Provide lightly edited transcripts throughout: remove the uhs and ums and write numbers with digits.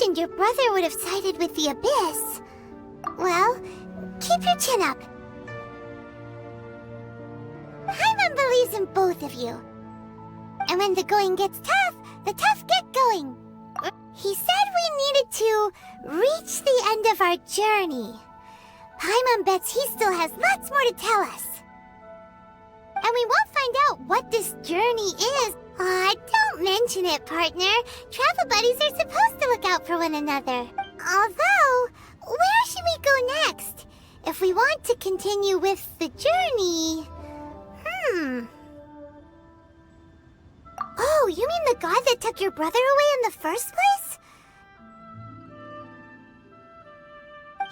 imagined your brother would have sided with the Abyss. Well, keep your chin up. Paimon believes in both of you. And when the going gets tough, the tough get going. He said we needed to reach the end of our journey. Paimon bets he still has lots more to tell us. And we won't find out what this journey is. Aw, don't mention it, partner. Travel buddies are supposed to look out for one another. Although, where should we go next? If we want to continue with the journey... Oh, you mean the god that took your brother away in the first place?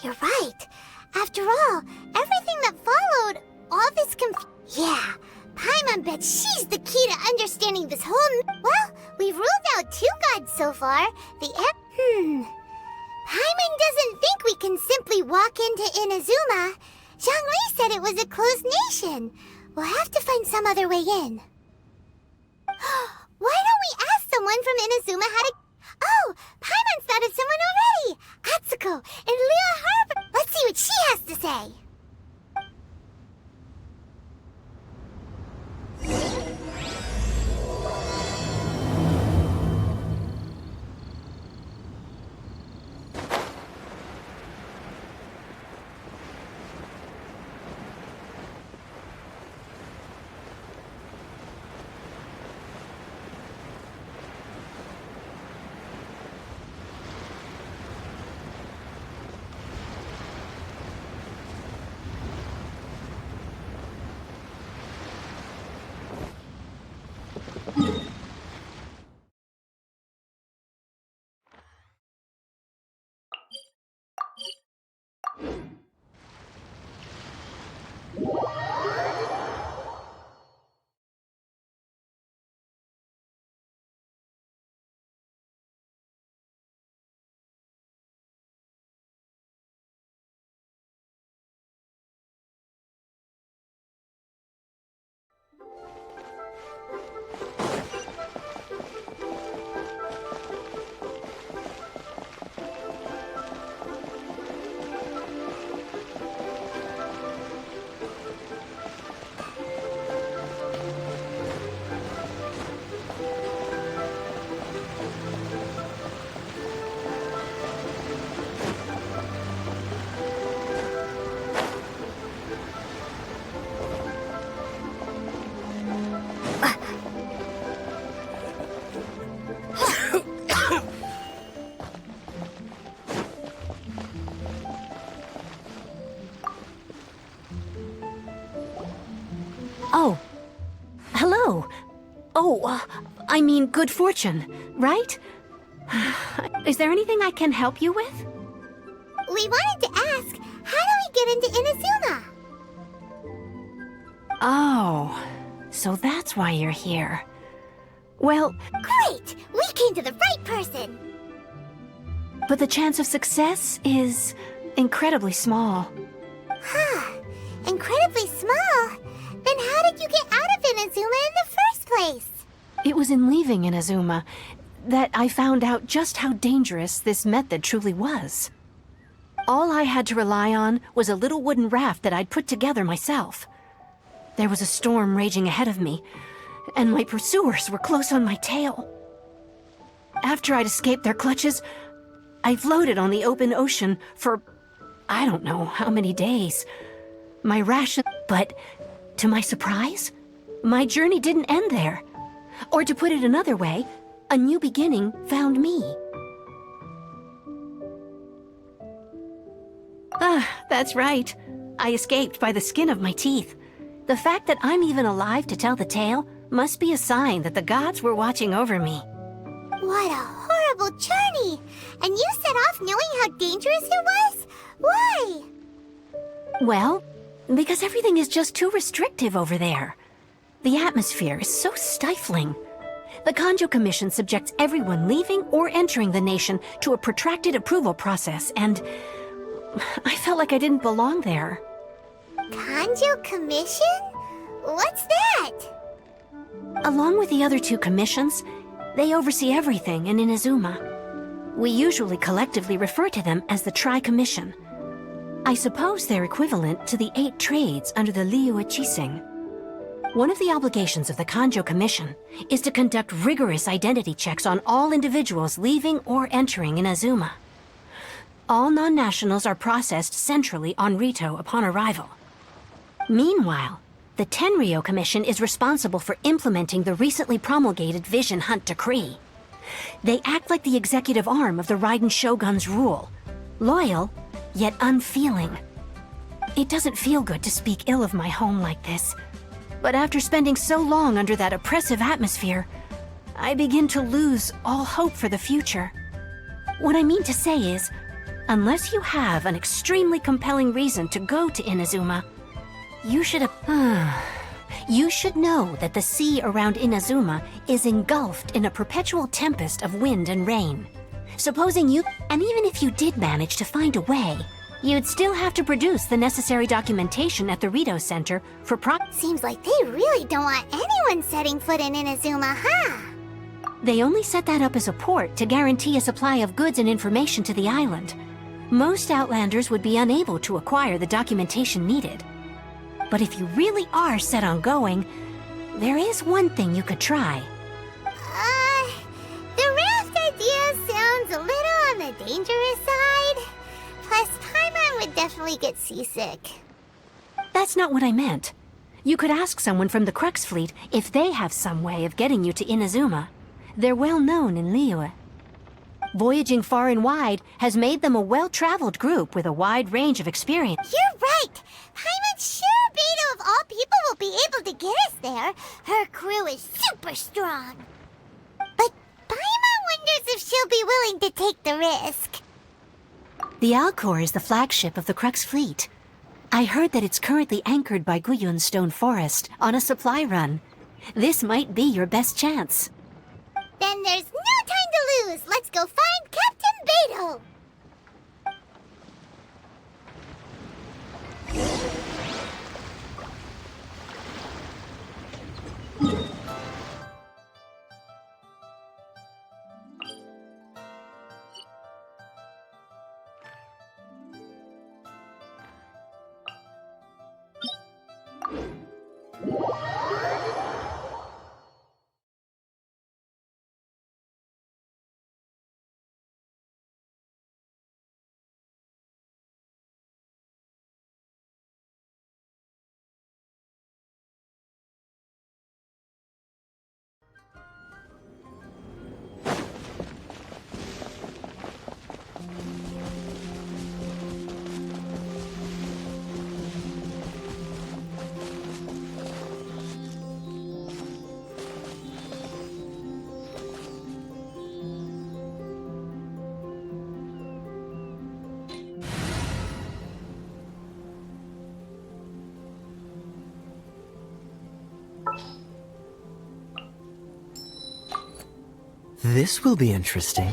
You're right. After all, everything that followed, all this Yeah, Paimon bets she's the key to understanding this whole... Well, we've ruled out 2 gods so far. Paimon doesn't think we can simply walk into Inazuma. Zhongli said it was a closed nation. We'll have to find some other way in. Why don't we ask someone from Inazuma how to... Oh, Paimon's thought of someone already! Atsuko in Liyue Harbor! Let's see what she has to say! Oh. Hello. Oh, I mean good fortune, right? Is there anything I can help you with? We wanted to ask, how do we get into Inazuma? Oh, so that's why you're here. Well... Great! We came to the right person! But the chance of success is incredibly small. Huh. Incredibly small? Then how did you get out of Inazuma in the first place? It was in leaving Inazuma that I found out just how dangerous this method truly was. All I had to rely on was a little wooden raft that I'd put together myself. There was a storm raging ahead of me, and my pursuers were close on my tail. After I'd escaped their clutches, I floated on the open ocean for I don't know how many days. My ration... But, to my surprise, my journey didn't end there. Or to put it another way, a new beginning found me. Ah, that's right. I escaped by the skin of my teeth. The fact that I'm even alive to tell the tale must be a sign that the gods were watching over me. What a horrible journey! And you set off knowing how dangerous it was? Why? Well, because everything is just too restrictive over there. The atmosphere is so stifling. The Kanjo Commission subjects everyone leaving or entering the nation to a protracted approval process, and I felt like I didn't belong there. Kanjo Commission? What's that? Along with the other two commissions, they oversee everything in Inazuma. We usually collectively refer to them as the Tri-Commission. I suppose they're equivalent to the 8 trades under the Liyue Qixing. One of the obligations of the Kanjo Commission is to conduct rigorous identity checks on all individuals leaving or entering Inazuma. All non-nationals are processed centrally on Rito upon arrival. Meanwhile, the Tenryo Commission is responsible for implementing the recently promulgated Vision Hunt Decree. They act like the executive arm of the Raiden Shogun's rule, loyal, yet unfeeling. It doesn't feel good to speak ill of my home like this, but after spending so long under that oppressive atmosphere, I begin to lose all hope for the future. What I mean to say is, unless you have an extremely compelling reason to go to Inazuma, you should know that the sea around Inazuma is engulfed in a perpetual tempest of wind and rain. Supposing you, and even if you did manage to find a way, you'd still have to produce the necessary documentation at the Rito Center for Seems like they really don't want anyone setting foot in Inazuma, huh? They only set that up as a port to guarantee a supply of goods and information to the island. Most Outlanders would be unable to acquire the documentation needed. But if you really are set on going, there is one thing you could try. The raft idea sounds a little on the dangerous side. Plus, Paimon would definitely get seasick. That's not what I meant. You could ask someone from the Crux Fleet if they have some way of getting you to Inazuma. They're well known in Liyue. Voyaging far and wide has made them a well-traveled group with a wide range of experience. You're right! Paimon's sure Beto of all people will be able to get us there. Her crew is super strong. But Paimon wonders if she'll be willing to take the risk. The Alcor is the flagship of the Crux Fleet. I heard that it's currently anchored by Guyun Stone Forest on a supply run. This might be your best chance. Then there's no time to lose. Let's go find Captain Beto. This will be interesting.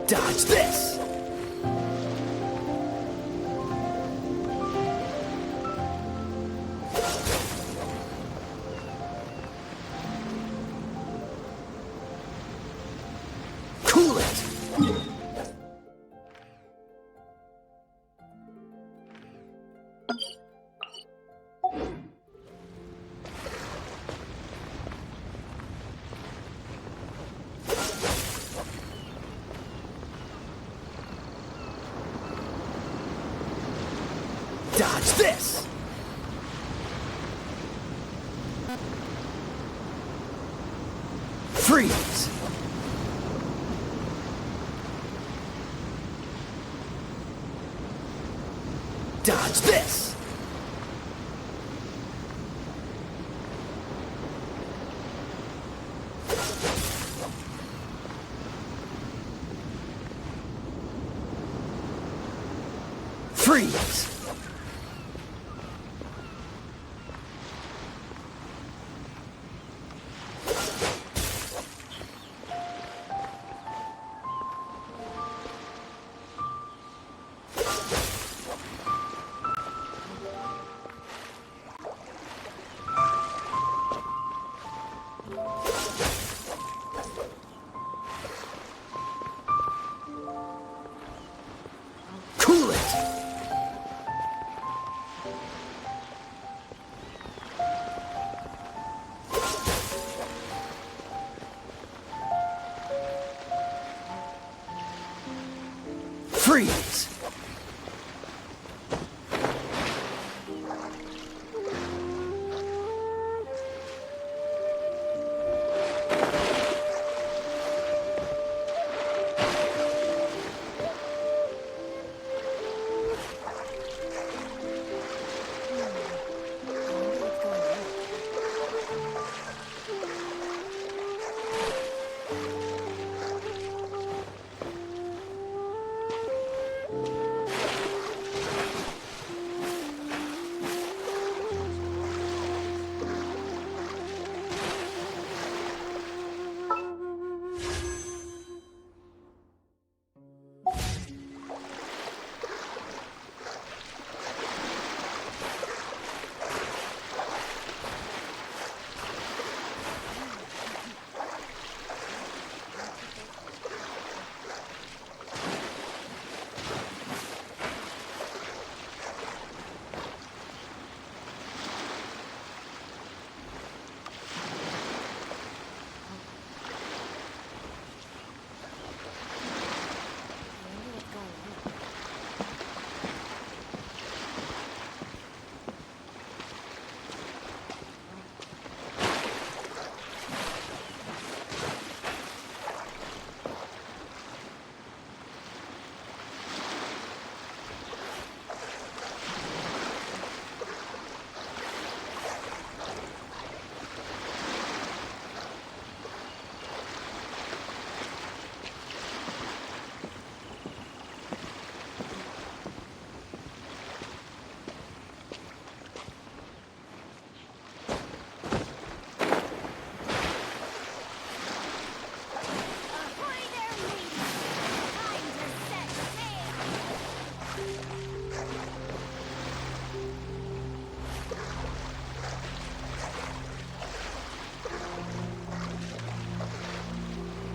Dodge this! Cool it! Dodge this! Freeze! Dodge this! Freeze! Cool it! Freeze!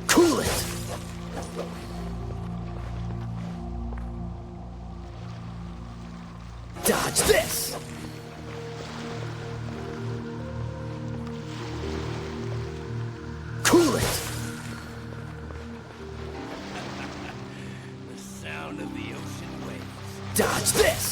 Cool it! Dodge this! Cool it! The sound of the ocean waves. Dodge this!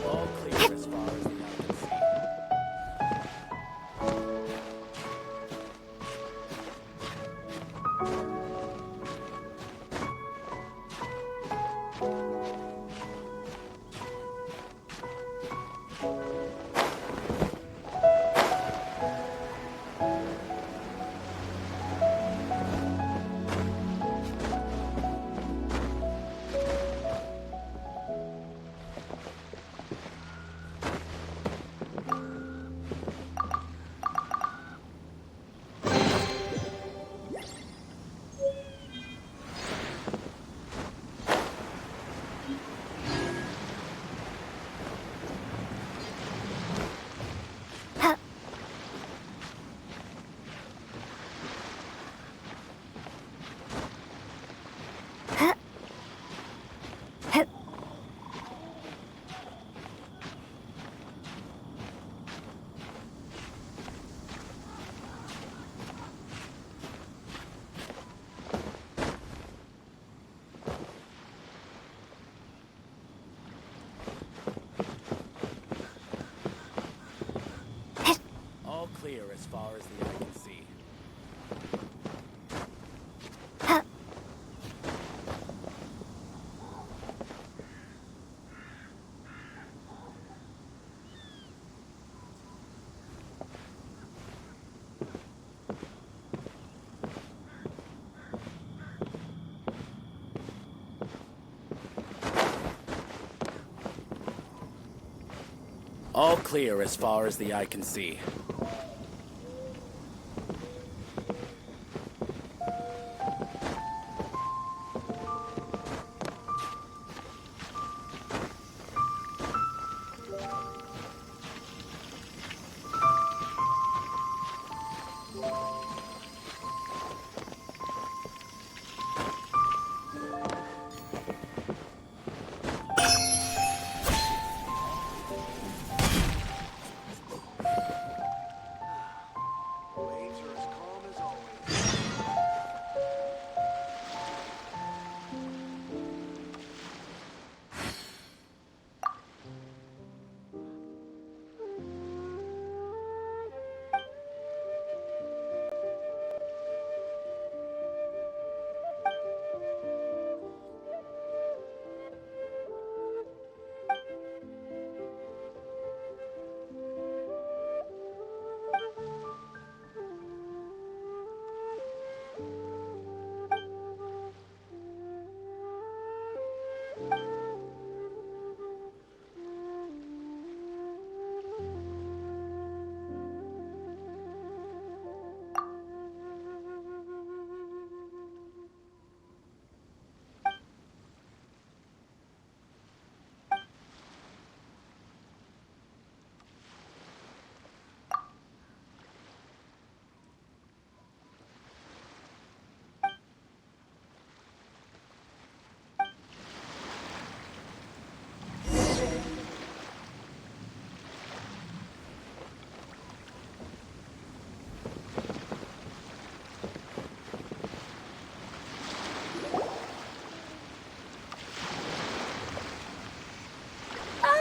All clear as far as the eye can see. All clear as far as the eye can see. All clear as far as the eye can see. Waves are as calm as always.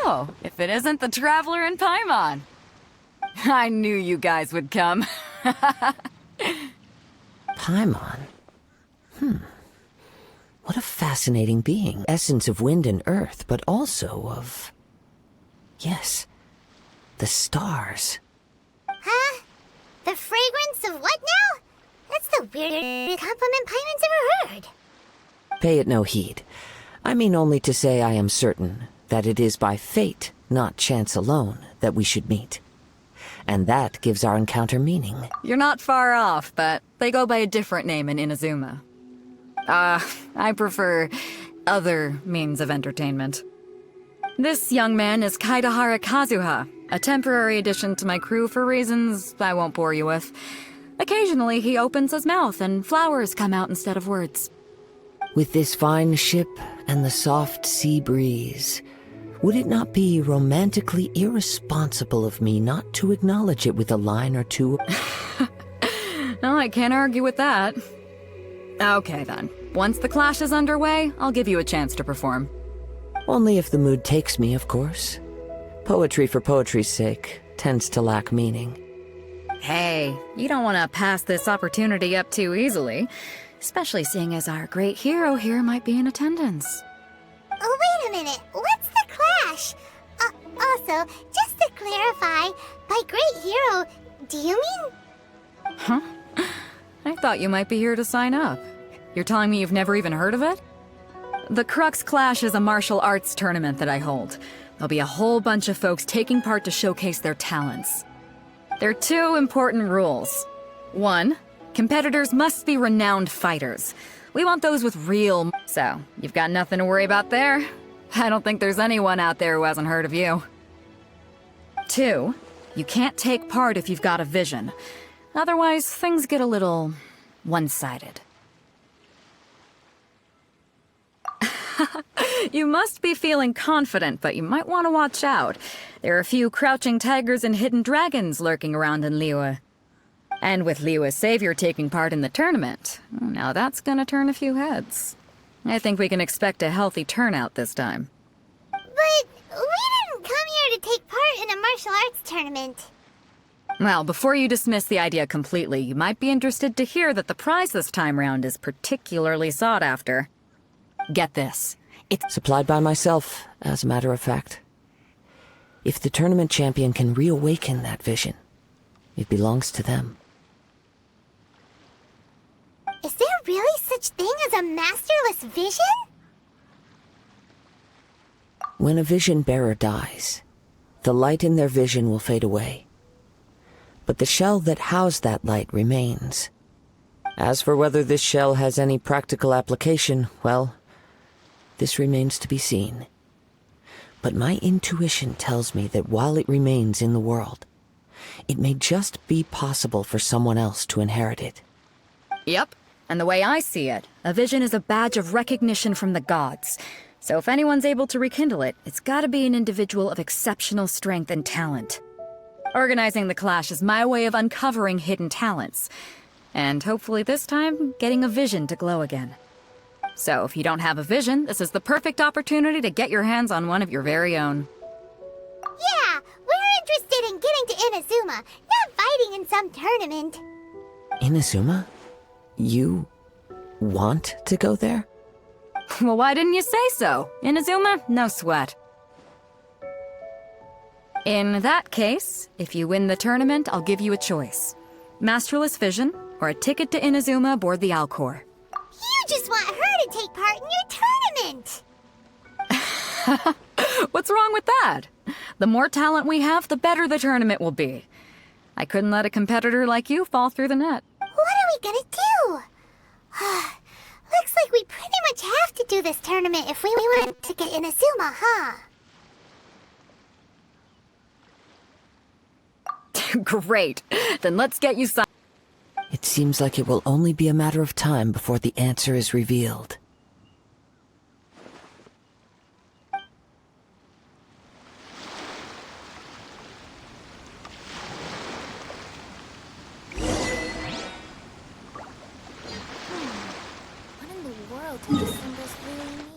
Oh, if it isn't the Traveler in Paimon. I knew you guys would come. Paimon? What a fascinating being. Essence of wind and earth, but also of... Yes, the stars. Huh? The fragrance of what now? That's the weirdest compliment Paimon's ever heard. Pay it no heed. I mean only to say I am certain that it is by fate, not chance alone, that we should meet. And that gives our encounter meaning. You're not far off, but they go by a different name in Inazuma. I prefer other means of entertainment. This young man is Kaidahara Kazuha, a temporary addition to my crew for reasons I won't bore you with. Occasionally, he opens his mouth and flowers come out instead of words. With this fine ship and the soft sea breeze, would it not be romantically irresponsible of me not to acknowledge it with a line or two? No, I can't argue with that. Okay then. Once the clash is underway, I'll give you a chance to perform. Only if the mood takes me, of course. Poetry for poetry's sake tends to lack meaning. Hey, you don't want to pass this opportunity up too easily, especially seeing as our great hero here might be in attendance. Oh, wait a minute. What's the clash? Also, just to clarify, by great hero, do you mean? Huh? I thought you might be here to sign up. You're telling me you've never even heard of it? The Crux Clash is a martial arts tournament that I hold. There'll be a whole bunch of folks taking part to showcase their talents. There are two important rules. One, competitors must be renowned fighters. We want those with real... So, you've got nothing to worry about there. I don't think there's anyone out there who hasn't heard of you. Two, you can't take part if you've got a vision. Otherwise, things get a little... one-sided. You must be feeling confident, but you might want to watch out. There are a few crouching tigers and hidden dragons lurking around in Liyue. And with Liyue's savior taking part in the tournament, now that's gonna turn a few heads. I think we can expect a healthy turnout this time. But we didn't come here to take part in a martial arts tournament. Well, before you dismiss the idea completely, you might be interested to hear that the prize this time round is particularly sought after. Get this. It's Supplied by myself, as a matter of fact. If the tournament champion can reawaken that vision, it belongs to them. Is there really such thing as a masterless vision? When a vision bearer dies, the light in their vision will fade away. But the shell that housed that light remains. As for whether this shell has any practical application, well, this remains to be seen. But my intuition tells me that while it remains in the world, it may just be possible for someone else to inherit it. Yep. And the way I see it, a vision is a badge of recognition from the gods. So if anyone's able to rekindle it, it's gotta be an individual of exceptional strength and talent. Organizing the clash is my way of uncovering hidden talents. And hopefully this time, getting a vision to glow again. So if you don't have a vision, this is the perfect opportunity to get your hands on one of your very own. Yeah, we're interested in getting to Inazuma, not fighting in some tournament. Inazuma? You want to go there? Well, why didn't you say so? Inazuma, no sweat. In that case, if you win the tournament, I'll give you a choice. Masterless Vision, or a ticket to Inazuma aboard the Alcor. You just want her to take part in your tournament! What's wrong with that? The more talent we have, the better the tournament will be. I couldn't let a competitor like you fall through the net. What are we gonna do? Looks like we pretty much have to do this tournament if we want to get Inazuma, huh? Great. Then let's get you signed. It seems like it will only be a matter of time before the answer is revealed. What in the world do these symbols really mean?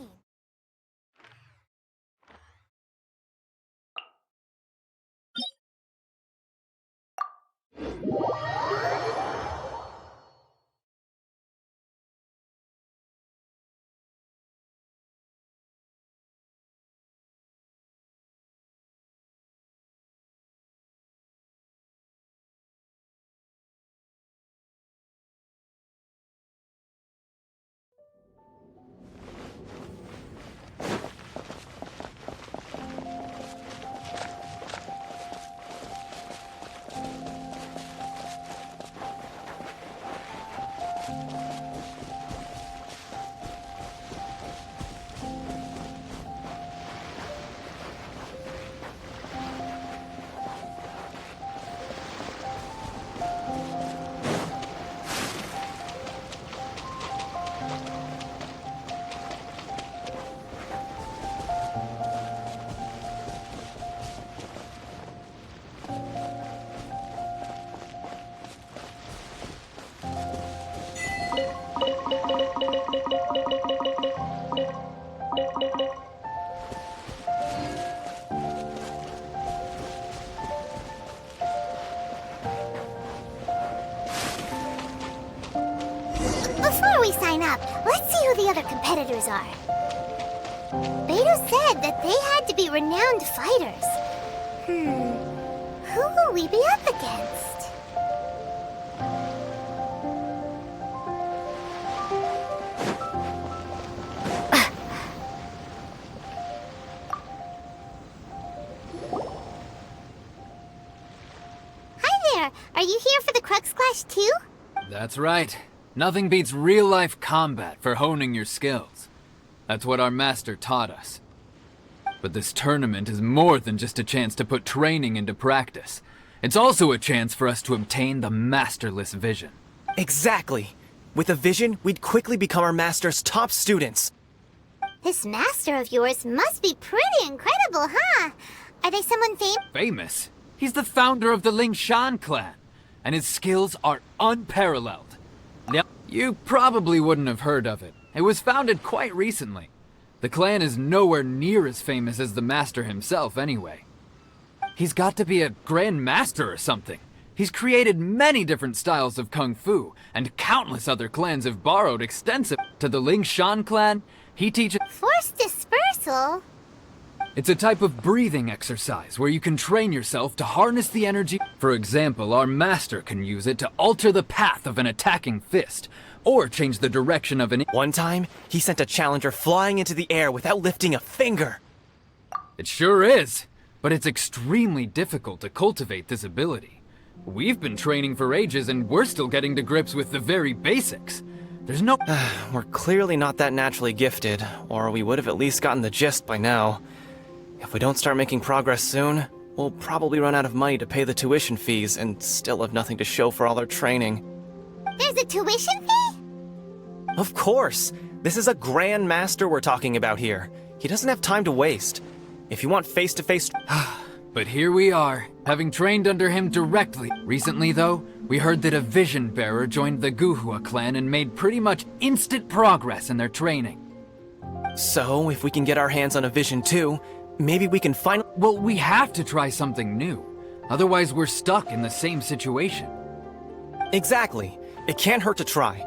Before we sign up, let's see who the other competitors are. Beto said that they had to be renowned fighters. Who will we be up against? Hi there! Are you here for the Crux Clash too? That's right. Nothing beats real-life combat for honing your skills. That's what our master taught us. But this tournament is more than just a chance to put training into practice. It's also a chance for us to obtain the masterless vision. Exactly. With a vision, we'd quickly become our master's top students. This master of yours must be pretty incredible, huh? Are they someone famous? Famous? He's the founder of the Lingshan clan, and his skills are unparalleled. You probably wouldn't have heard of it. It was founded quite recently. The clan is nowhere near as famous as the master himself anyway. He's got to be a grand master or something. He's created many different styles of kung fu, and countless other clans have borrowed extensive. To the Lingshan clan, he teaches Force dispersal? It's a type of breathing exercise where you can train yourself to harness the energy. For example, our master can use it to alter the path of an attacking fist, or change the direction of an... One time, he sent a challenger flying into the air without lifting a finger. It sure is. but it's extremely difficult to cultivate this ability. We've been training for ages and we're still getting to grips with the very basics. There's no— We're clearly not that naturally gifted, or we would have at least gotten the gist by now. If we don't start making progress soon, we'll probably run out of money to pay the tuition fees and still have nothing to show for all our training. There's a tuition fee? Of course! This is a Grand Master we're talking about here. He doesn't have time to waste. If you want face-to-face— But here we are, having trained under him directly. Recently, though, we heard that a Vision Bearer joined the Guhua clan and made pretty much instant progress in their training. So, if we can get our hands on a Vision too, maybe we can finally— Well, we have to try something new. Otherwise, we're stuck in the same situation. Exactly. It can't hurt to try.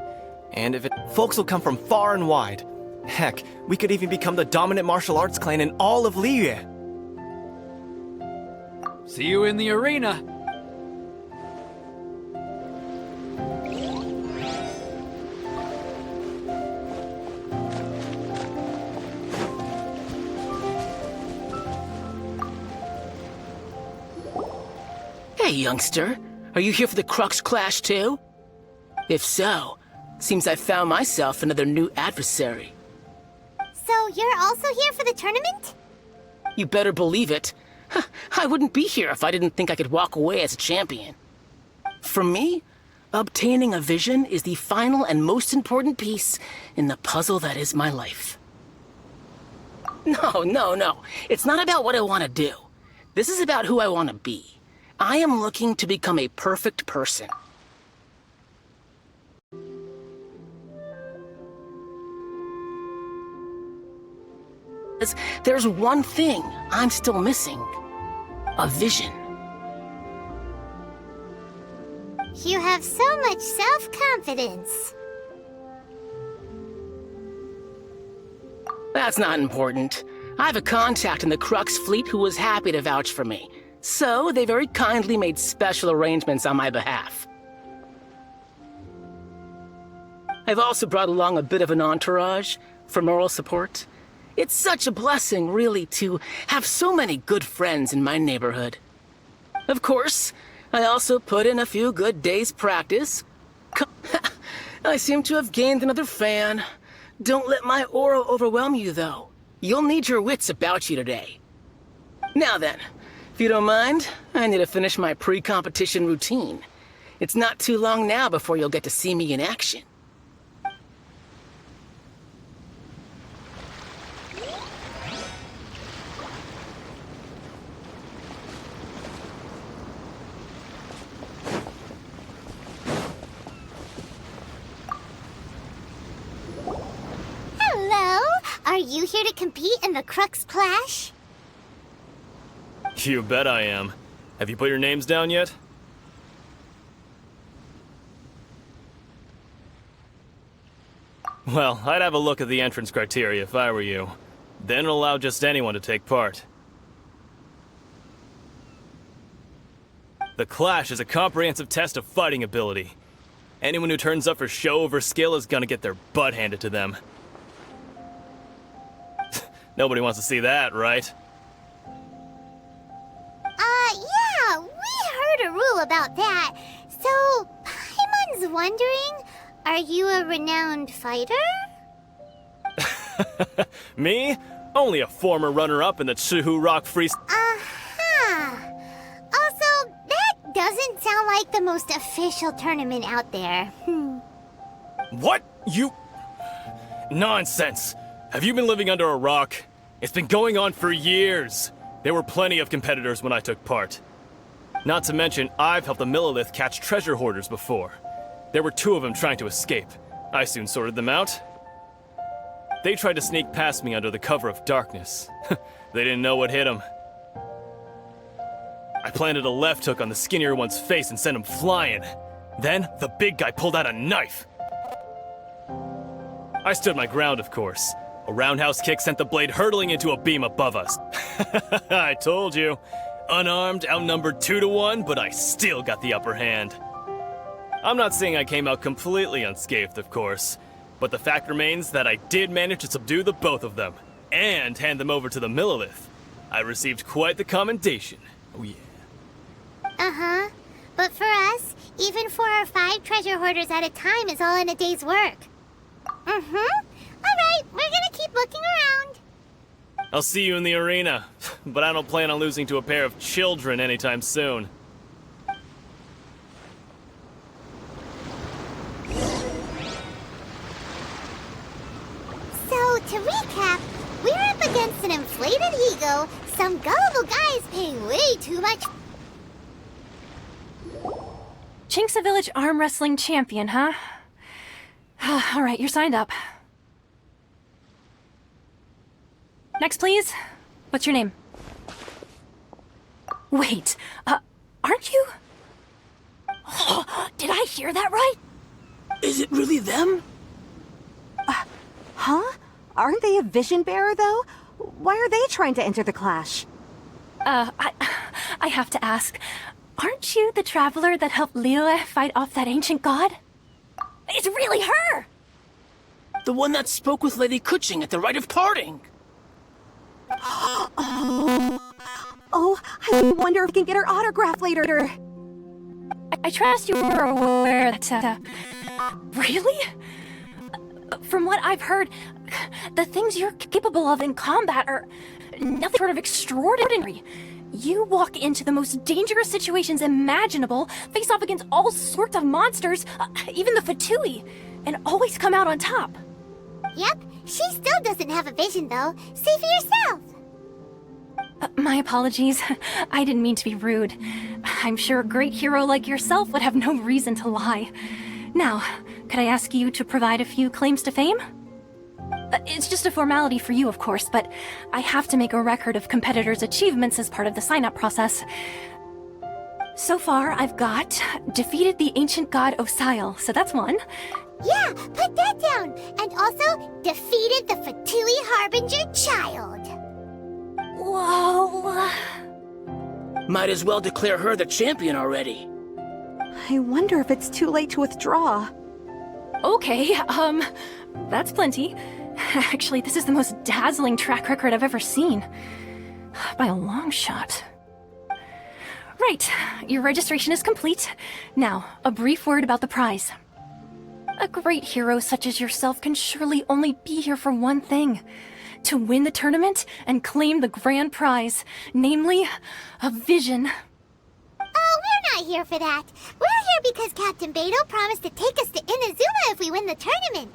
And if it— folks will come from far and wide. Heck, we could even become the dominant martial arts clan in all of Liyue. See you in the arena! Hey, youngster. Are you here for the Crux Clash too? If so, seems I found myself another new adversary. So you're also here for the tournament? You better believe it. I wouldn't be here if I didn't think I could walk away as a champion. For me, obtaining a vision is the final and most important piece in the puzzle that is my life. No. It's not about what I want to do. This is about who I want to be. I am looking to become a perfect person. There's one thing I'm still missing. A vision. You have so much self-confidence. That's not important. I have a contact in the Crux fleet who was happy to vouch for me. So they very kindly made special arrangements on my behalf. I've also brought along a bit of an entourage for moral support. It's such a blessing, really, to have so many good friends in my neighborhood. Of course, I also put in a few good days' practice. I seem to have gained another fan. Don't let my aura overwhelm you, though. You'll need your wits about you today. Now then, if you don't mind, I need to finish my pre-competition routine. It's not too long now before you'll get to see me in action. Are you here to compete in the Crux Clash? You bet I am. Have you put your names down yet? Well, I'd have a look at the entrance criteria if I were you. Then allow just anyone to take part. The Clash is a comprehensive test of fighting ability. Anyone who turns up for show over skill is gonna get their butt handed to them. Nobody wants to see that, right? Yeah, we heard a rule about that. So, Paimon's wondering, are you a renowned fighter? Me? Only a former runner-up in the Chihu Rock Free... Also, that doesn't sound like the most official tournament out there. What? You... Nonsense! Have you been living under a rock? It's been going on for years. There were plenty of competitors when I took part. Not to mention, I've helped the Millilith catch treasure hoarders before. There were 2 of them trying to escape. I soon sorted them out. They tried to sneak past me under the cover of darkness. They didn't know what hit them. I planted a left hook on the skinnier one's face and sent him flying. Then, the big guy pulled out a knife. I stood my ground, of course. A roundhouse kick sent the blade hurtling into a beam above us. I told you. Unarmed, outnumbered 2 to 1, but I still got the upper hand. I'm not saying I came out completely unscathed, of course, but the fact remains that I did manage to subdue the both of them, and hand them over to the Millilith. I received quite the commendation. Oh yeah. Uh-huh. But for us, even 4 or 5 treasure hoarders at a time is all in a day's work. Mm-hmm. Alright, we're gonna keep looking around. I'll see you in the arena, but I don't plan on losing to a pair of children anytime soon. So, to recap, we're up against an inflated ego, some gullible guys paying way too much. Chink's a village arm wrestling champion, huh? All right, you're signed up. Next, please. What's your name? Wait, aren't you? Did I hear that right? Is it really them? Huh? Aren't they a vision bearer, though? Why are they trying to enter the clash? I have to ask. Aren't you the traveler that helped Liyue fight off that ancient god? It's really her! The one that spoke with Lady Kuching at the rite of parting. Oh, I wonder if we can get her autograph later. I trust you were aware that, Really? From what I've heard, the things you're capable of in combat are nothing short of extraordinary. You walk into the most dangerous situations imaginable, face off against all sorts of monsters, even the Fatui, and always come out on top. Yep, she still doesn't have a vision, though. See for yourself. My apologies. I didn't mean to be rude. I'm sure a great hero like yourself would have no reason to lie. Now, could I ask you to provide a few claims to fame? It's just a formality for you, of course, but I have to make a record of competitors' achievements as part of the sign-up process. So far, I've got defeated the ancient god Osail, so that's one. Yeah, put that down. And also, defeated the Fatui Harbinger child. Whoa. Might as well declare her the champion already. I wonder if it's too late to withdraw. Okay, that's plenty. Actually, this is the most dazzling track record I've ever seen. By a long shot. Right, your registration is complete. Now, a brief word about the prize. A great hero such as yourself can surely only be here for one thing. To win the tournament and claim the grand prize, namely, a vision. Oh, we're not here for that. We're here because Captain Beto promised to take us to Inazuma if we win the tournament.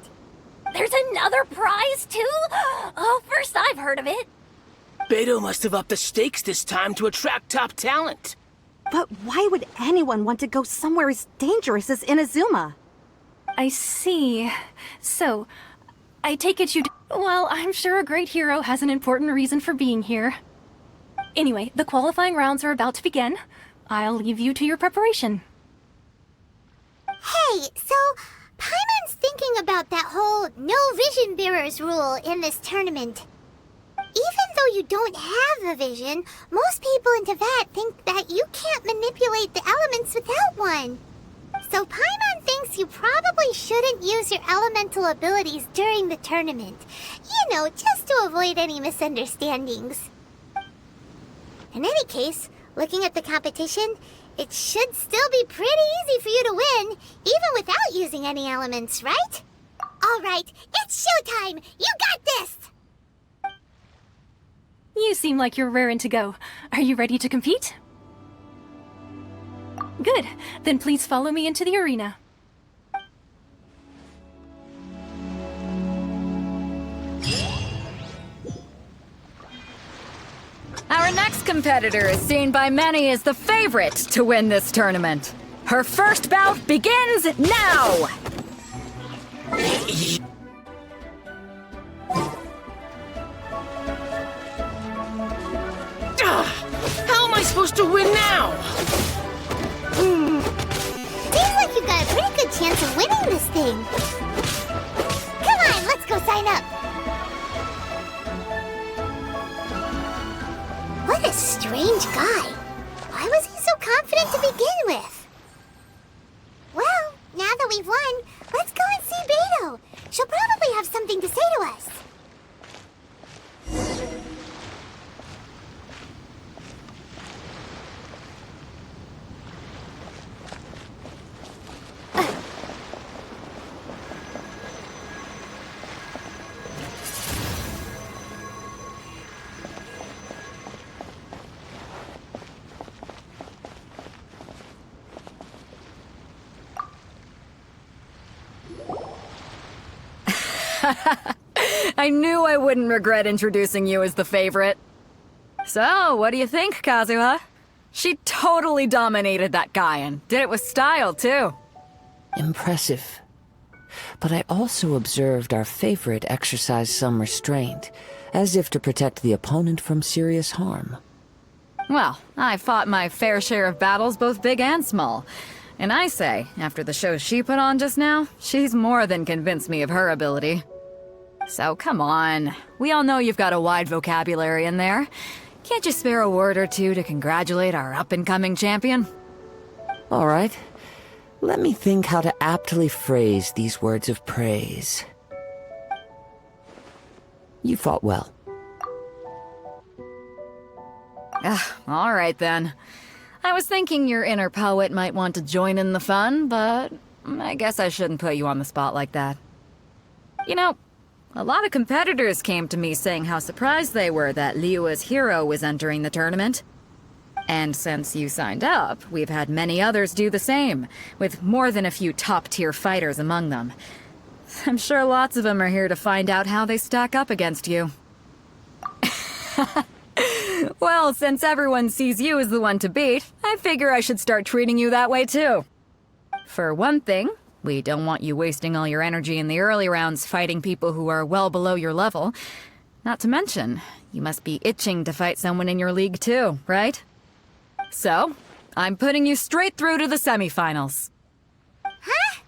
There's another prize, too? Oh, first I've heard of it. Beto must have upped the stakes this time to attract top talent. But why would anyone want to go somewhere as dangerous as Inazuma? I see. So, I take it you well, I'm sure a great hero has an important reason for being here. Anyway, the qualifying rounds are about to begin. I'll leave you to your preparation. Hey, so Paimon's thinking about that whole no vision bearers rule in this tournament. Even though you don't have a vision, most people in Teyvat think that you can't manipulate the elements without one. So Paimon thinks you probably shouldn't use your elemental abilities during the tournament. You know, just to avoid any misunderstandings. In any case, looking at the competition, it should still be pretty easy for you to win, even without using any elements, right? Alright, it's showtime! You got this! You seem like you're raring to go. Are you ready to compete? Good. Then please follow me into the arena. Our next competitor is seen by many as the favorite to win this tournament. Her first bout begins now! How am I supposed to win now? Seems like you've got a pretty good chance of winning this thing. Come on, let's go sign up. What a strange guy. Why was he so confident to begin with? Well, now that we've won, let's go and see Beto. She'll probably have something to say to us. I knew I wouldn't regret introducing you as the favorite. So, what do you think, Kazuha? She totally dominated that guy and did it with style, too. Impressive. But I also observed our favorite exercise some restraint, as if to protect the opponent from serious harm. Well, I fought my fair share of battles, both big and small. And I say, after the show she put on just now, she's more than convinced me of her ability. So come on, we all know you've got a wide vocabulary in there. Can't you spare a word or two to congratulate our up-and-coming champion? All right. Let me think how to aptly phrase these words of praise. You fought well. All right then. I was thinking your inner poet might want to join in the fun, but I guess I shouldn't put you on the spot like that. You know, a lot of competitors came to me saying how surprised they were that Liyue's hero was entering the tournament. And since you signed up, we've had many others do the same, with more than a few top-tier fighters among them. I'm sure lots of them are here to find out how they stack up against you. Well, since everyone sees you as the one to beat, I figure I should start treating you that way too. For one thing, we don't want you wasting all your energy in the early rounds fighting people who are well below your level. Not to mention, you must be itching to fight someone in your league too, right? So, I'm putting you straight through to the semifinals. Huh?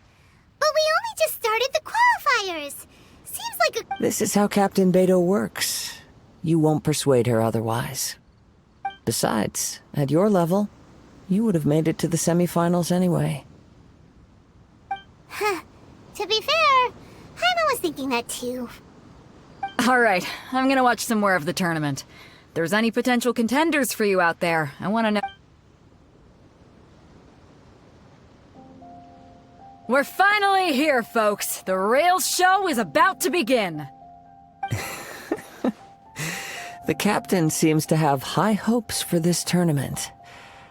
But we only just started the qualifiers. Seems like a... This is how Captain Beto works. You won't persuade her otherwise. Besides, at your level, you would have made it to the semifinals anyway. Huh. To be fair, Paimon was thinking that too. Alright, I'm gonna watch some more of the tournament. If there's any potential contenders for you out there, I wanna know... We're finally here, folks! The Rails show is about to begin! The captain seems to have high hopes for this tournament.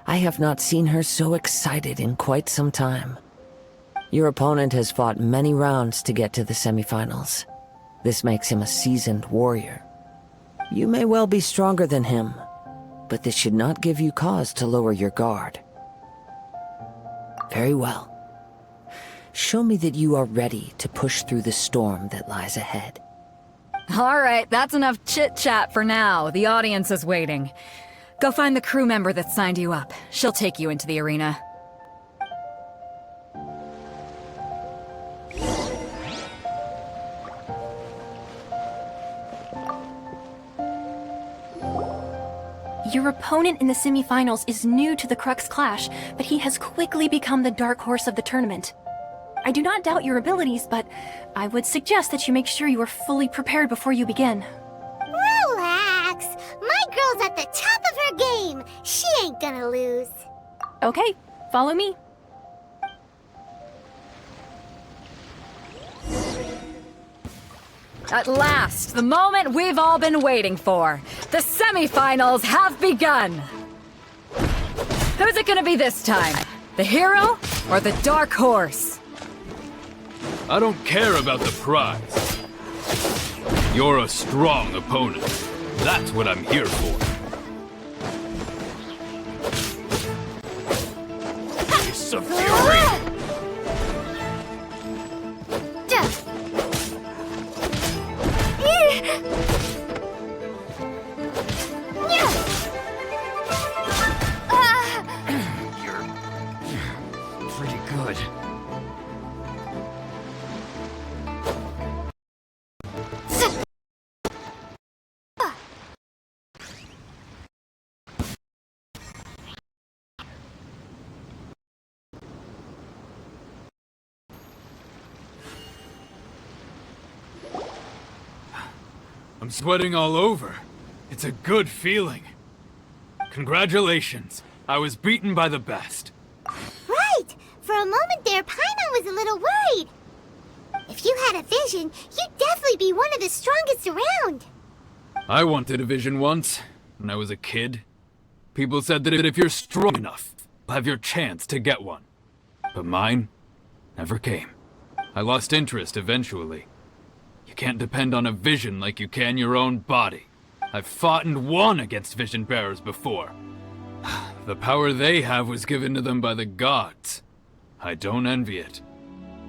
I have not seen her so excited in quite some time. Your opponent has fought many rounds to get to the semifinals. This makes him a seasoned warrior. You may well be stronger than him, but this should not give you cause to lower your guard. Very well. Show me that you are ready to push through the storm that lies ahead. Alright, that's enough chit-chat for now. The audience is waiting. Go find the crew member that signed you up. She'll take you into the arena. Your opponent in the semifinals is new to the Crux Clash, but he has quickly become the dark horse of the tournament. I do not doubt your abilities, but I would suggest that you make sure you are fully prepared before you begin. Relax. My girl's at the top of her game. She ain't gonna lose. Okay, follow me. At last, the moment we've all been waiting for. The semifinals have begun. Who's it gonna be this time? The hero or the dark horse? I don't care about the prize. You're a strong opponent. That's what I'm here for. Face of fury! You're pretty good. I'm sweating all over. It's a good feeling. Congratulations. I was beaten by the best. Right! For a moment there, Paimon was a little worried. If you had a vision, you'd definitely be one of the strongest around. I wanted a vision once, when I was a kid. People said that if you're strong enough, you'll have your chance to get one. But mine never came. I lost interest eventually. You You can't depend on a vision like you can your own body. I've fought and won against vision bearers before. The power they have was given to them by the gods. I don't envy it.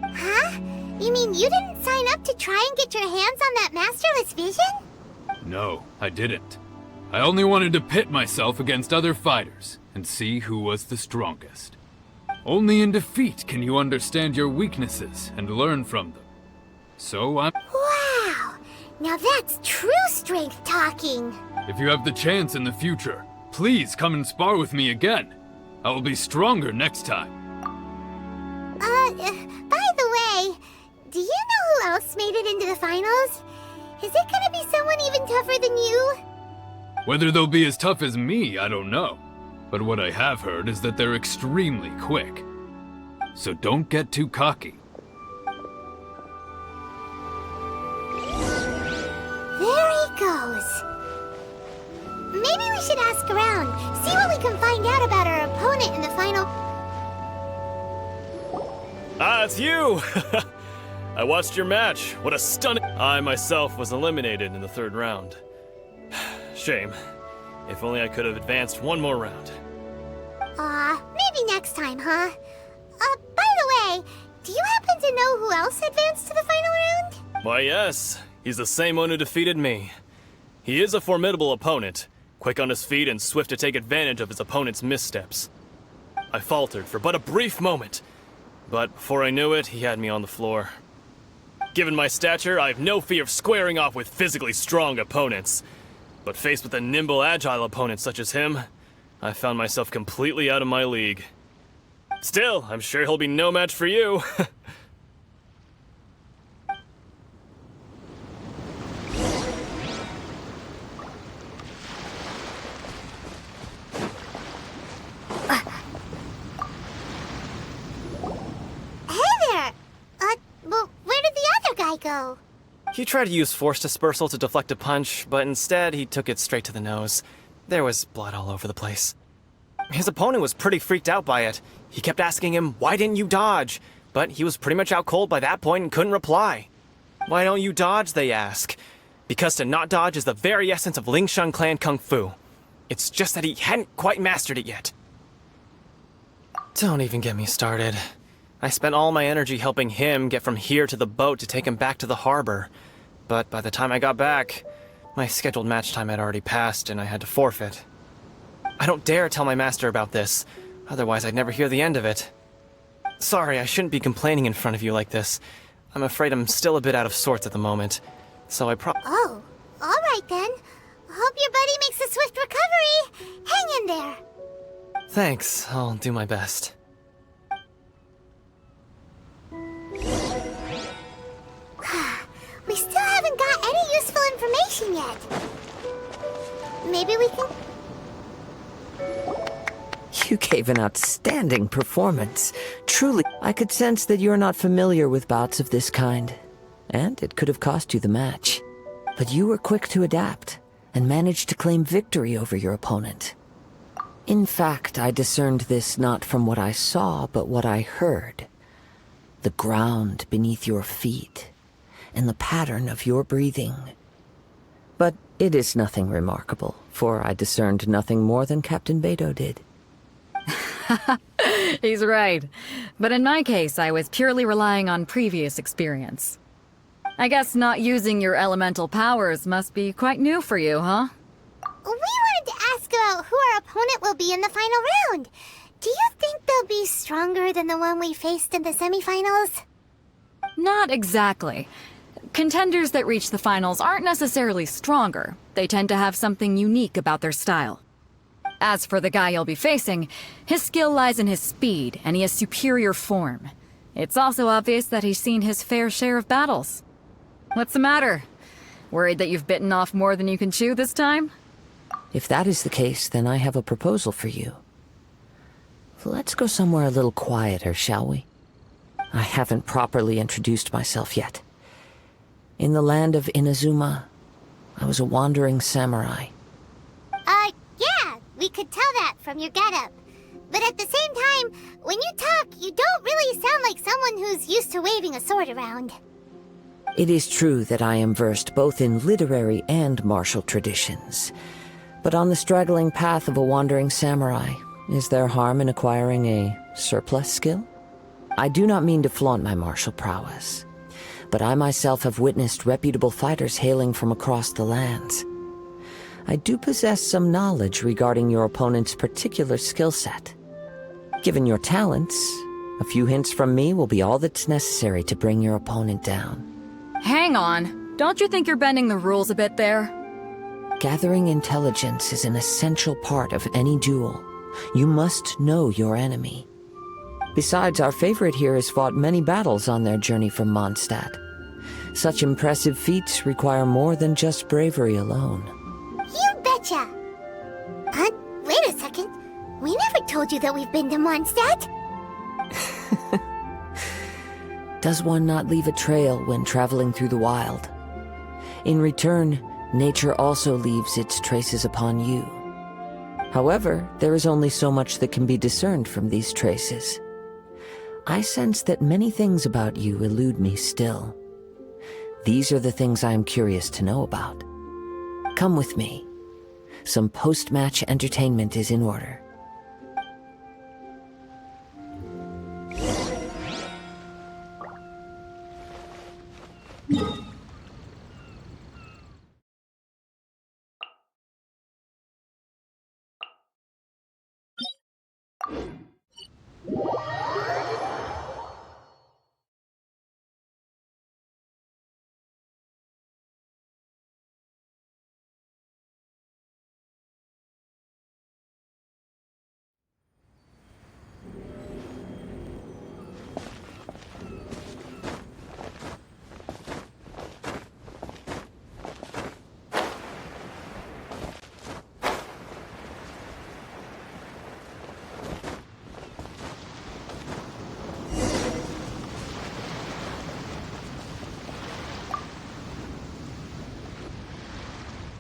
Huh? You mean you didn't sign up to try and get your hands on that masterless vision? No, I didn't. I only wanted to pit myself against other fighters and see who was the strongest. Only in defeat can you understand your weaknesses and learn from them. So I'm... Wow! Now that's true strength talking. If you have the chance in the future, please come and spar with me again. I will be stronger next time. By the way, do you know who else made it into the finals? Is it gonna be someone even tougher than you? Whether they'll be as tough as me, I don't know. But what I have heard is that they're extremely quick. So don't get too cocky. There he goes. Maybe we should ask around, see what we can find out about our opponent in the final... Ah, it's you! I watched your match. What a stunning... I myself was eliminated in the third round. Shame. If only I could have advanced one more round. Maybe next time, huh? By the way, do you happen to know who else advanced to the final round? Why, yes. He's the same one who defeated me. He is a formidable opponent, quick on his feet and swift to take advantage of his opponent's missteps. I faltered for but a brief moment, but before I knew it, he had me on the floor. Given my stature, I have no fear of squaring off with physically strong opponents. But faced with a nimble, agile opponent such as him, I found myself completely out of my league. Still, I'm sure he'll be no match for you. Go. He tried to use force dispersal to deflect a punch, but instead he took it straight to the nose. There was blood all over the place. His opponent was pretty freaked out by it. He kept asking him, "Why didn't you dodge?" But he was pretty much out cold by that point and couldn't reply. "Why don't you dodge?" they ask. Because to not dodge is the very essence of Lingshan clan kung fu. It's just that he hadn't quite mastered it yet. Don't even get me started. I spent all my energy helping him get from here to the boat to take him back to the harbor. But by the time I got back, my scheduled match time had already passed and I had to forfeit. I don't dare tell my master about this, otherwise I'd never hear the end of it. Sorry, I shouldn't be complaining in front of you like this. I'm afraid I'm still a bit out of sorts at the moment, so I Oh, alright then. Hope your buddy makes a swift recovery. Hang in there. Thanks, I'll do my best. We still haven't got any useful information yet. Maybe we can... You gave an outstanding performance. Truly, I could sense that you're not familiar with bouts of this kind. And it could have cost you the match. But you were quick to adapt, and managed to claim victory over your opponent. In fact, I discerned this not from what I saw, but what I heard. The ground beneath your feet, and the pattern of your breathing. But it is nothing remarkable, for I discerned nothing more than Captain Beidou did. He's right. But in my case, I was purely relying on previous experience. I guess not using your elemental powers must be quite new for you, huh? We wanted to ask about who our opponent will be in the final round. Do you think they'll be stronger than the one we faced in the semifinals? Not exactly. Contenders that reach the finals aren't necessarily stronger. They tend to have something unique about their style. As for the guy you'll be facing, his skill lies in his speed, and he has superior form. It's also obvious that he's seen his fair share of battles. What's the matter? Worried that you've bitten off more than you can chew this time? If that is the case, then I have a proposal for you. Let's go somewhere a little quieter, shall we? I haven't properly introduced myself yet. In the land of Inazuma, I was a wandering samurai. Yeah, we could tell that from your getup. But at the same time, when you talk, you don't really sound like someone who's used to waving a sword around. It is true that I am versed both in literary and martial traditions. But on the straggling path of a wandering samurai, is there harm in acquiring a surplus skill? I do not mean to flaunt my martial prowess, but I myself have witnessed reputable fighters hailing from across the lands. I do possess some knowledge regarding your opponent's particular skill set. Given your talents, a few hints from me will be all that's necessary to bring your opponent down. Hang on. Don't you think you're bending the rules a bit there? Gathering intelligence is an essential part of any duel. You must know your enemy. Besides, our favorite here has fought many battles on their journey from Mondstadt. Such impressive feats require more than just bravery alone. You betcha! Wait a second. We never told you that we've been to Mondstadt. Does one not leave a trail when traveling through the wild? In return, nature also leaves its traces upon you. However, there is only so much that can be discerned from these traces. I sense that many things about you elude me still. These are the things I am curious to know about. Come with me. Some post-match entertainment is in order.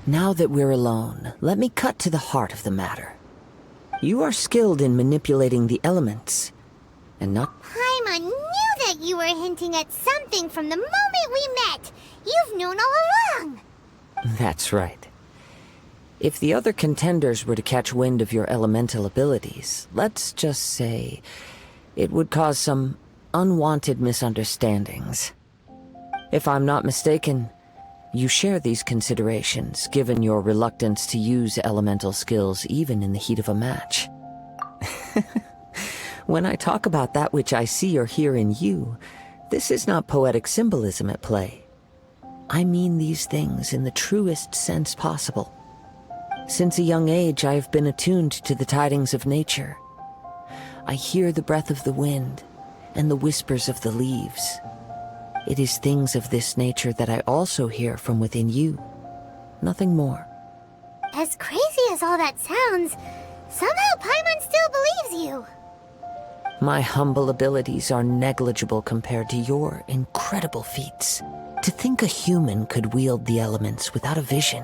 Now that we're alone, let me cut to the heart of the matter. You are skilled in manipulating the elements, and not... Paimon knew that you were hinting at something from the moment we met. You've known all along. That's right. If the other contenders were to catch wind of your elemental abilities, let's just say, it would cause some unwanted misunderstandings. If I'm not mistaken, you share these considerations, given your reluctance to use elemental skills even in the heat of a match. When I talk about that which I see or hear in you, this is not poetic symbolism at play. I mean these things in the truest sense possible. Since a young age, I have been attuned to the tidings of nature. I hear the breath of the wind and the whispers of the leaves. It is things of this nature that I also hear from within you. Nothing more. As crazy as all that sounds, somehow Paimon still believes you. My humble abilities are negligible compared to your incredible feats. To think a human could wield the elements without a vision.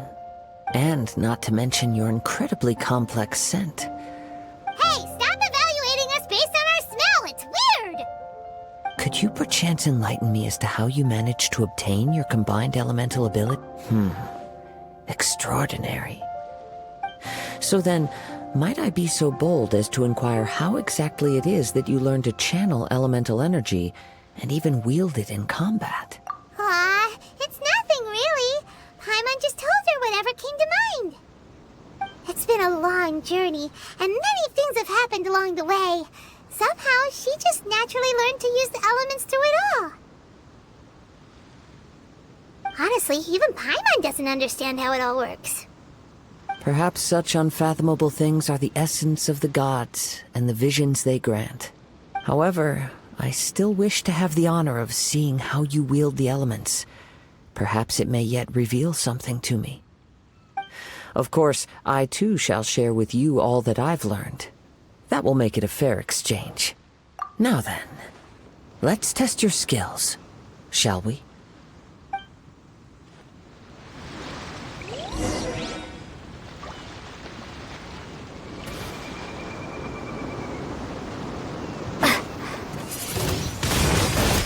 And not to mention your incredibly complex scent. Hey, stop evaluating us based on our smell! It's weird! Could you perchance enlighten me as to how you managed to obtain your combined elemental ability? Extraordinary. So then, might I be so bold as to inquire how exactly it is that you learned to channel elemental energy and even wield it in combat? Aw, it's nothing really. Paimon just told her whatever came to mind. It's been a long journey, and many things have happened along the way. Somehow, she just naturally learned to use the elements through it all. Honestly, even Paimon doesn't understand how it all works. Perhaps such unfathomable things are the essence of the gods and the visions they grant. However, I still wish to have the honor of seeing how you wield the elements. Perhaps it may yet reveal something to me. Of course, I too shall share with you all that I've learned. That will make it a fair exchange. Now then, let's test your skills, shall we?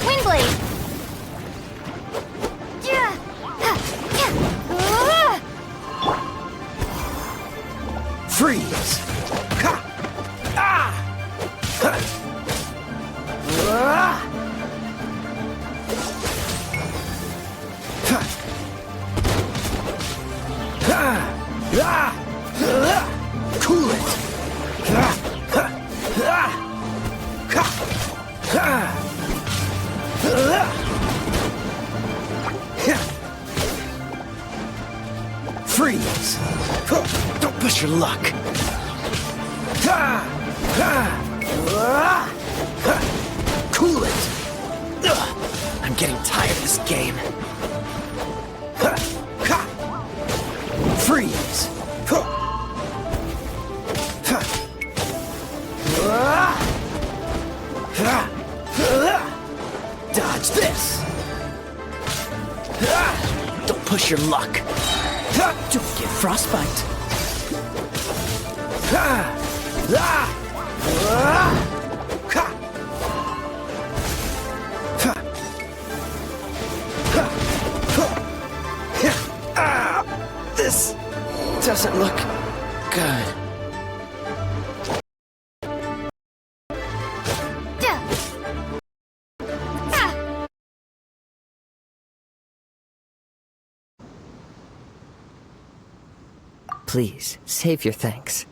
Windblade! Freeze! Ha! Ah! Ha! Ah! Ha! Ah! Ah! Ah! Cool it! Ah! Ah! Ah! Ah! Ah! Freeze! Don't push your luck! Cool it! I'm getting tired of this game. Freeze! Dodge this! Don't push your luck! Don't get frostbite! This doesn't look good. Please, save your thanks.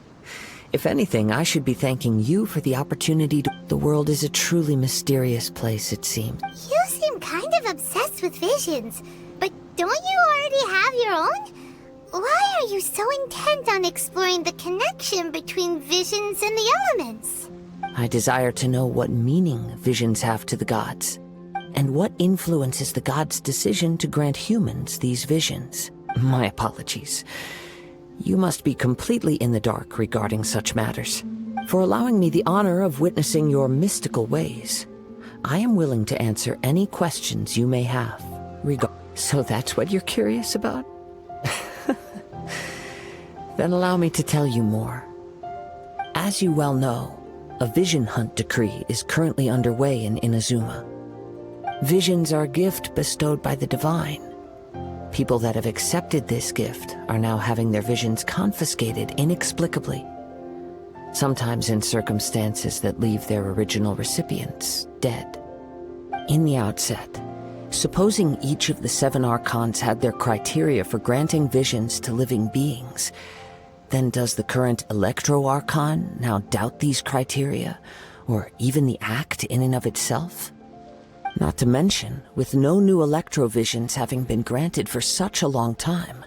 If anything, I should be thanking you for the opportunity to... The world is a truly mysterious place, it seems. You seem kind of obsessed with visions, but don't you already have your own? Why are you so intent on exploring the connection between visions and the elements? I desire to know what meaning visions have to the gods, and what influences the gods' decision to grant humans these visions. My apologies. You must be completely in the dark regarding such matters. For allowing me the honor of witnessing your mystical ways, I am willing to answer any questions you may have. So that's what you're curious about? Then allow me to tell you more. As you well know, a vision hunt decree is currently underway in Inazuma. Visions are a gift bestowed by the divine. People that have accepted this gift are now having their visions confiscated inexplicably, sometimes in circumstances that leave their original recipients dead. In the outset, supposing each of the 7 archons had their criteria for granting visions to living beings, then does the current Electro-Archon now doubt these criteria, or even the act in and of itself? Not to mention, with no new electrovisions having been granted for such a long time,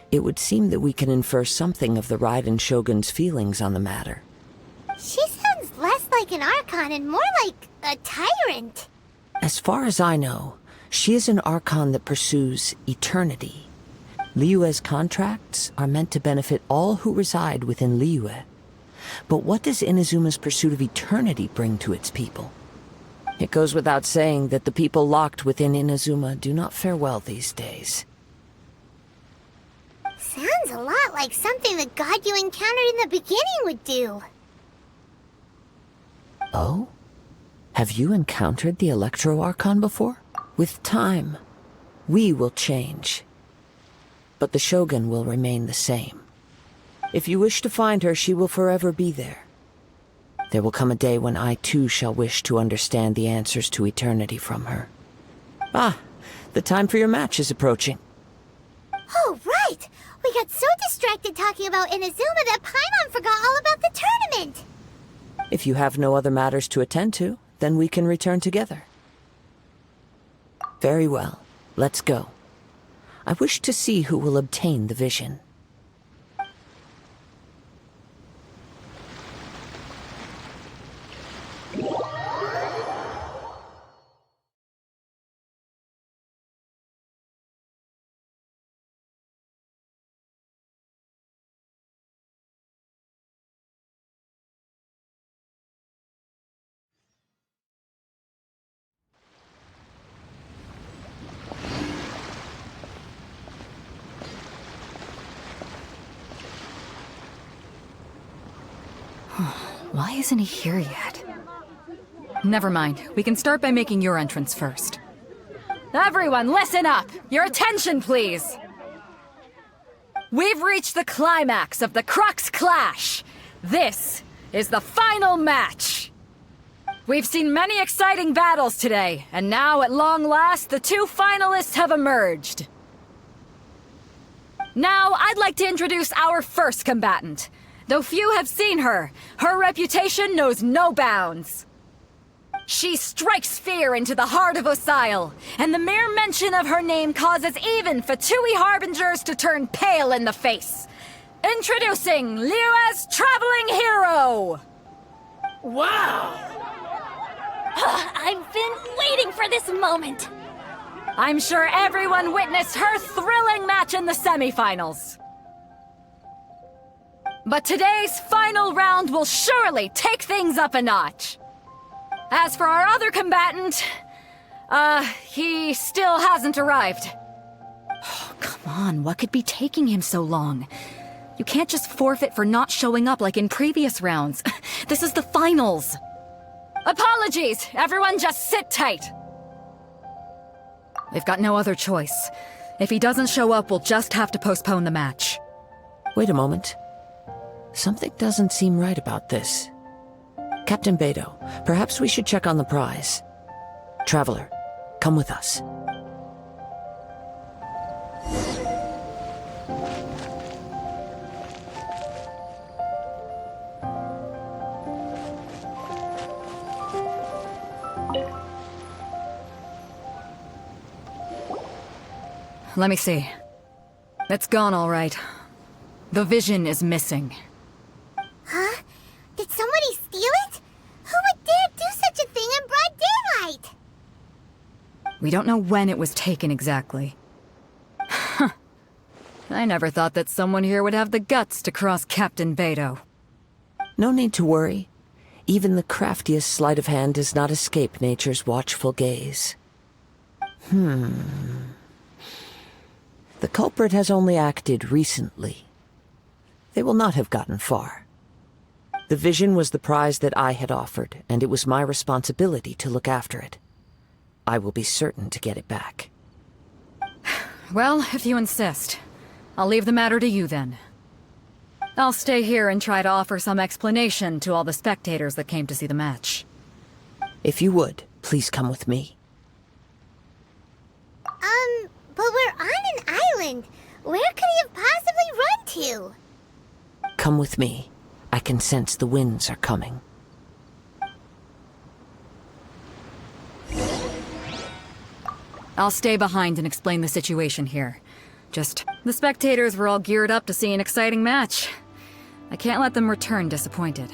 it would seem that we can infer something of the Raiden Shogun's feelings on the matter. She sounds less like an Archon and more like a tyrant. As far as I know, she is an Archon that pursues eternity. Liyue's contracts are meant to benefit all who reside within Liyue. But what does Inazuma's pursuit of eternity bring to its people? It goes without saying that the people locked within Inazuma do not fare well these days. Sounds a lot like something the god you encountered in the beginning would do. Oh? Have you encountered the Electro-Archon before? With time, we will change. But the Shogun will remain the same. If you wish to find her, she will forever be there. There will come a day when I too shall wish to understand the answers to eternity from her. Ah, the time for your match is approaching. Oh, right! We got so distracted talking about Inazuma that Paimon forgot all about the tournament! If you have no other matters to attend to, then we can return together. Very well, let's go. I wish to see who will obtain the vision. Why isn't he here yet? Never mind. We can start by making your entrance first. Everyone, listen up! Your attention, please! We've reached the climax of the Crux Clash. This is the final match. We've seen many exciting battles today, and now at long last, the two finalists have emerged. Now, I'd like to introduce our first combatant. Though few have seen her, her reputation knows no bounds. She strikes fear into the heart of Osile, and the mere mention of her name causes even Fatui Harbingers to turn pale in the face. Introducing Liyue's Traveling Hero! Wow! I've been waiting for this moment. I'm sure everyone witnessed her thrilling match in the semifinals. But today's final round will surely take things up a notch. As for our other combatant, he still hasn't arrived. Oh, come on, what could be taking him so long? You can't just forfeit for not showing up like in previous rounds. This is the finals. Apologies, everyone just sit tight. We've got no other choice. If he doesn't show up, we'll just have to postpone the match. Wait a moment. Something doesn't seem right about this. Captain Beto, perhaps we should check on the prize. Traveler, come with us. Let me see. It's gone all right. The vision is missing. Huh? Did somebody steal it? Who would dare do such a thing in broad daylight? We don't know when it was taken exactly. I never thought that someone here would have the guts to cross Captain Beto. No need to worry. Even the craftiest sleight of hand does not escape nature's watchful gaze. The culprit has only acted recently. They will not have gotten far. The vision was the prize that I had offered, and it was my responsibility to look after it. I will be certain to get it back. Well, if you insist. I'll leave the matter to you then. I'll stay here and try to offer some explanation to all the spectators that came to see the match. If you would, please come with me. But we're on an island. Where could he have possibly run to? Come with me. I can sense the winds are coming. I'll stay behind and explain the situation here. Just, the spectators were all geared up to see an exciting match. I can't let them return disappointed.